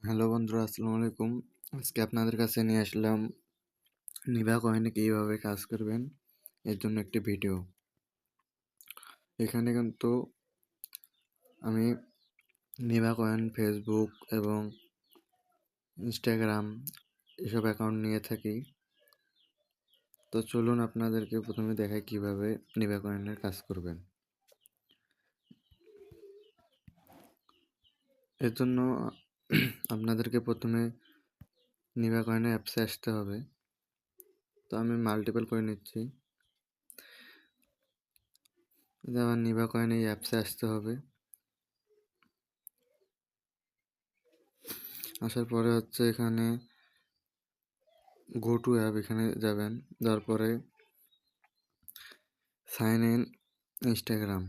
Hello বন্ধুরা, আসসালামু আলাইকুম। আজকে আপনাদের কাছে নিয়ে আসলাম নিভা কয়েনে কীভাবে কাজ করবেন এর জন্য একটি ভিডিও। এখানে কিন্তু আমি নিভা কয়েন ফেসবুক এবং ইনস্টাগ্রাম এসব অ্যাকাউন্ট নিয়ে থাকি। তো চলুন আপনাদেরকে প্রথমে দেখাই কিভাবে নিভা কয়েনের কাজ করবেন। এর জন্য আপনাদেরকে প্রথমে নিভা কয়েনের অ্যাপসে আসতে হবে। তো আমি মাল্টিপল করে নিচ্ছি। আমার নিভা কয়েন এই অ্যাপসে আসতে হবে। আসার পরে হচ্ছে এখানে গো টু অ্যাপ, এখানে যাবেন। তারপরে সাইন ইন ইনস্টাগ্রাম,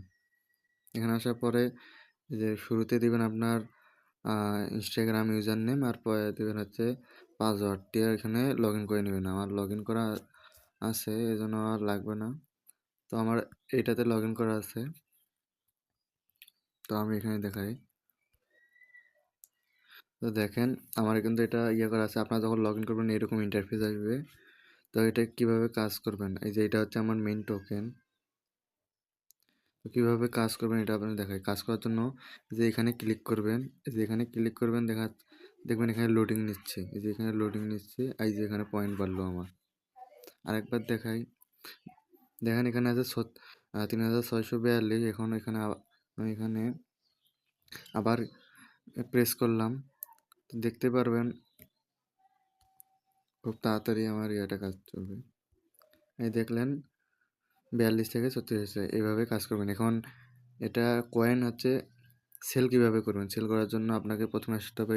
এখানে আসার পরে যে শুরুতে দিবেন আপনার ইনস্টাগ্রাম ইউজার নেম, আর পরে দেবেন হচ্ছে পাসওয়ার্ডটি, এখানে লগ ইন করে নেবেন। আমার লগ ইন করা আছে, এই জন্য আর লাগবে না। তো আমার এইটাতে লগ ইন করা আছে, তো আমি এখানে দেখাই। তো দেখেন আমার কিন্তু এটা করা আছে। আপনারা যখন লগ ইন করবেন এরকম ইন্টারফেস আসবে। তো এটা কিভাবে কাজ করবেন, এই যে এটা হচ্ছে আমার মেইন টোকেন। তো কীভাবে কাজ করবেন এটা আপনাদের দেখাই। কাজ করার জন্য যে এখানে ক্লিক করবেন, যে এখানে ক্লিক করবেন, দেখবেন এখানে লোডিং নিচ্ছে। এই যে এখানে লোডিং নিচ্ছে, এই যে এখানে পয়েন্ট বাড়লো আমার। আরেকবার দেখাই। দেখেন এখানে আছে 3642। এখন এখানে আমি এখানে আবার প্রেস করলাম, তো দেখতে পারবেন খুব তাড়াতাড়ি আমার কাজ চলবে। এই দেখলেন 42 থেকে 36 হয়েছে। এইভাবে কাজ করবেন। এখন এটা কয়েন হচ্ছে সেল কিভাবে করবেন। সেল করার জন্য আপনাকে প্রথমে আসতে হবে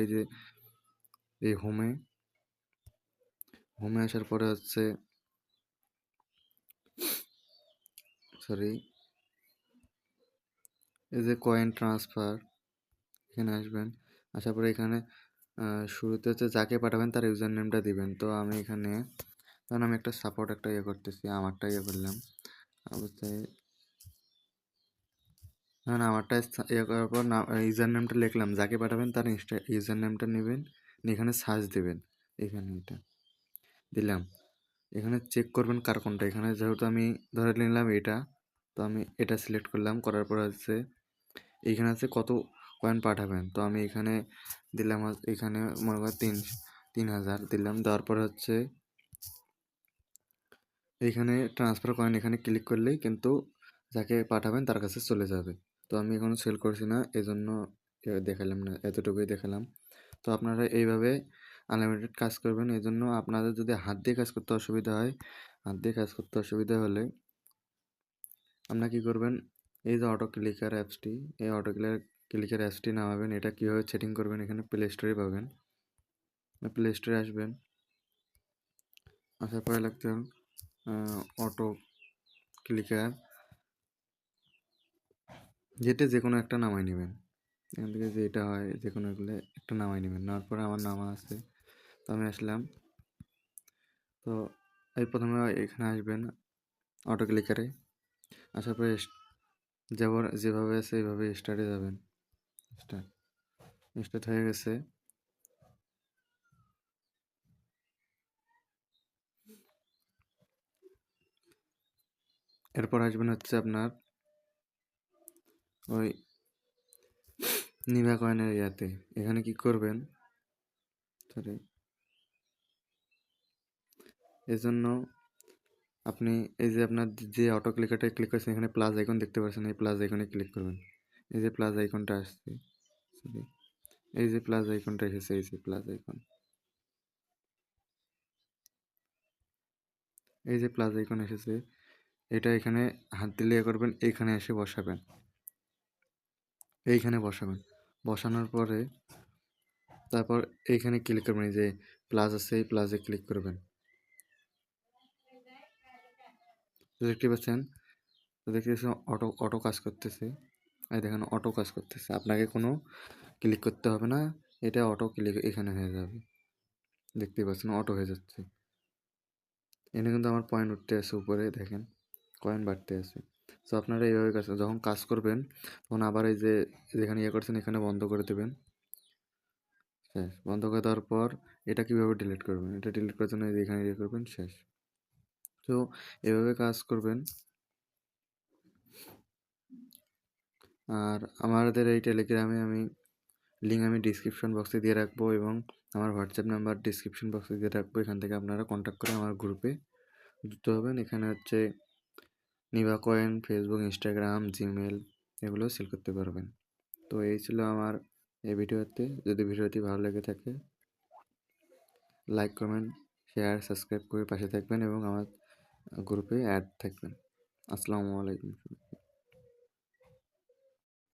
এই হোমে আসার পরে হচ্ছে এই যে কয়েন ট্রান্সফার, এখানে আসবেন। আসার পরে এখানে শুরুতে হচ্ছে যাকে পাঠাবেন তার ইউজার নেমটা দিবেন। তো আমি এখানে কারণ আমি একটা সাপোর্ট করতেছি, আমারটা করলাম। আমারটা করার পর ইউজার নেমটা লিখলাম, যাকে পাঠাবেন তার ইউজার নেমটা নেবেন, এখানে সার্চ দেবেন। এখানে এটা দিলাম, এখানে চেক করবেন কার কোনটা। এখানে যেহেতু আমি ধরে নিলাম এটা, তো আমি এটা সিলেক্ট করলাম। করার পর হচ্ছে এইখানে আছে কত কয়েন পাঠাবেন। তো আমি এখানে দিলাম, এখানে মনে করেন 3000 দিলাম। দেওয়ার পর হচ্ছে এইখানে ট্রান্সফার কয়েন, এখানে ক্লিক করলেই কিন্তু যাকে পাঠাবেন তার কাছে চলে যাবে। তো আমি এখনও সেল করছি না, এজন্য দেখালাম না, এতটুকুই দেখালাম। তো আপনারা এইভাবে আনলিমিটেড কাজ করবেন। এই জন্য আপনাদের যদি হাত দিয়ে কাজ করতে অসুবিধা হয়, হাত দিয়ে কাজ করতে অসুবিধা হলে আপনারা কী করবেন, এই যে অটো ক্লিকার অ্যাপসটি, এই অটো ক্লিকার অ্যাপসটি নামাবেন। এটা কীভাবে সেটিং করবেন, এখানে প্লে স্টোরে পাবেন। প্লে স্টোরে আসবেন, আসার পরে লাগতে অটো ক্লিকার, যে কোনো একটা নামাই নেবেন। এখান থেকে যেটা হয় যে কোনো এগুলো একটা নামাই নেবেন। নেওয়ার পরে আমার নামা আছে, তো আমি আসলাম। তো এই প্রথমে এখানে আসবেন অটো ক্লিকারে। আসার পরে যেভাবে আছে এইভাবে স্টার্টে যাবেন। স্টার্ট হয়ে গেছে। এরপর আসবেন হচ্ছে আপনার ওই নিভা কয়েনের এখানে কি করবেন, এজন্য আপনি এই যে আপনার যে অটো ক্লিকারটা ক্লিক করেছেন, এখানে প্লাস আইকন দেখতে পাচ্ছেন, এই প্লাস আইকনে ক্লিক করবেন। এই যে প্লাস আইকনটা আসছে, এই যে প্লাস আইকনটা এসেছে, এই যে প্লাস আইকন, এই যে প্লাস আইকন এসেছে, এটা এখানে হাত দিলে করবেন, এইখানে এসে বসাবেন, এইখানে বসাবেন। বসানোর পরে তারপর এইখানে ক্লিক করবেন, এই যে প্লাস আছে, এই প্লাসে ক্লিক করবেন। দেখতে পাচ্ছেন, দেখতে পাচ্ছেন অটো কাজ করতেছে। এই দেখেন অটো কাজ করতেছে, আপনাকে কোনো ক্লিক করতে হবে না, এটা অটো ক্লিক এখানে হয়ে যাবে। দেখতেই পাচ্ছেন অটো হয়ে যাচ্ছে। এখানে কিন্তু আমার পয়েন্ট উঠতে আছে উপরে, দেখেন কয়েন বাড়তে আছে। সো আপনারা এইভাবে যখন কাজ করবেন তখন আবার এই যে যেখানে করছেন এখানে বন্ধ করে দেবেন। শেষ। বন্ধ করে দেওয়ার পর এটা কিভাবে ডিলিট করবেন? এটা ডিলিট করার জন্য এই যে এখানে ইয়ে করবেন, শেষ। তো এভাবে কাজ করবেন। আর আমাদের এই টেলিগ্রামে লিঙ্ক আমি ডিসক্রিপশন বক্সে দিয়ে রাখবো এবং আমার হোয়াটসঅ্যাপ নাম্বার ডিসক্রিপশন বক্সে দিয়ে রাখবো। এখান থেকে আপনারা কন্ট্যাক্ট করে আমার গ্রুপে যুক্ত হবেন। এখানে হচ্ছে Nibha coin, Facebook, Instagram, Gmail এগুলো সেল করতে পারবেন। তো এই ছিল আমার এই ভিডিওতে। যদি ভিডিওটি ভালো লেগে থাকে লাইক, কমেন্ট, শেয়ার, সাবস্ক্রাইব করে পাশে থাকবেন এবং আমার গ্রুপে অ্যাড থাকবেন। আসসালামু আলাইকুম।